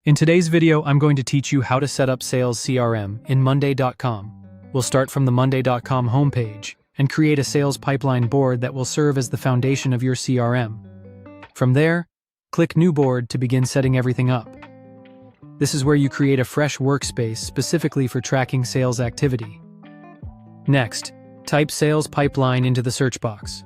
In today's video, I'm going to teach you how to set up Sales CRM in Monday.com. We'll start from the Monday.com homepage and create a sales pipeline board that will serve as the foundation of your CRM. From there, click New Board to begin setting everything up. This is where you create a fresh workspace specifically for tracking sales activity. Next, type Sales Pipeline into the search box.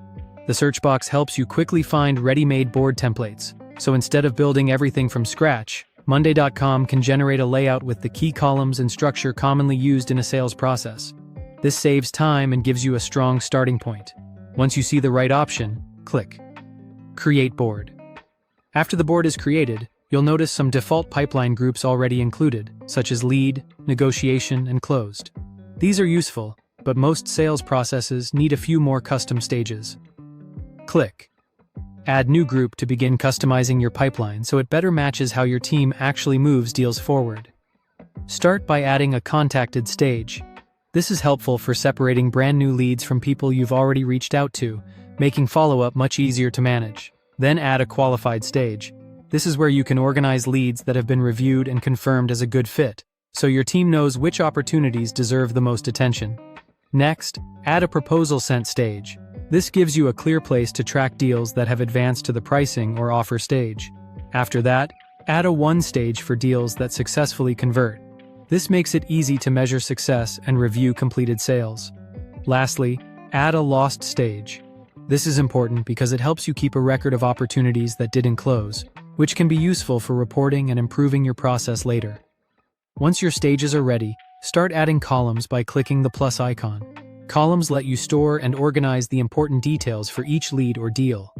The search box helps you quickly find ready-made board templates, so instead of building everything from scratch, Monday.com can generate a layout with the key columns and structure commonly used in a sales process. This saves time and gives you a strong starting point. Once you see the right option, click Create Board. After the board is created, you'll notice some default pipeline groups already included, such as lead, negotiation, and closed. These are useful, but most sales processes need a few more custom stages. Click Add New Group to begin customizing your pipeline so it better matches how your team actually moves deals forward. Start by adding a contacted stage. This is helpful for separating brand new leads from people you've already reached out to, making follow-up much easier to manage. Then add a qualified stage. This is where you can organize leads that have been reviewed and confirmed as a good fit, so your team knows which opportunities deserve the most attention. Next, add a proposal sent stage. This gives you a clear place to track deals that have advanced to the pricing or offer stage. After that, add a won stage for deals that successfully convert. This makes it easy to measure success and review completed sales. Lastly, add a lost stage. This is important because it helps you keep a record of opportunities that didn't close, which can be useful for reporting and improving your process later. Once your stages are ready, start adding columns by clicking the plus icon. Columns let you store and organize the important details for each lead or deal.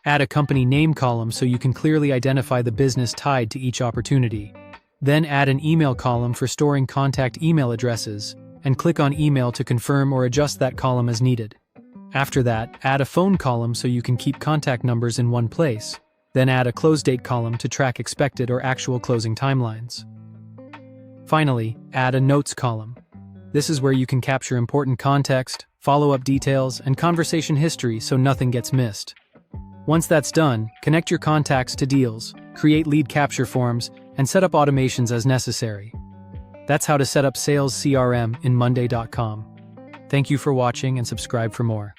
Add a company name column so you can clearly identify the business tied to each opportunity. Then add an email column for storing contact email addresses, and click on email to confirm or adjust that column as needed. After that, add a phone column so you can keep contact numbers in one place. Then add a close date column to track expected or actual closing timelines. Finally, add a notes column. This is where you can capture important context, follow-up details, and conversation history so nothing gets missed. Once that's done, connect your contacts to deals, create lead capture forms, and set up automations as necessary. That's how to set up Sales CRM in Monday.com. Thank you for watching and subscribe for more.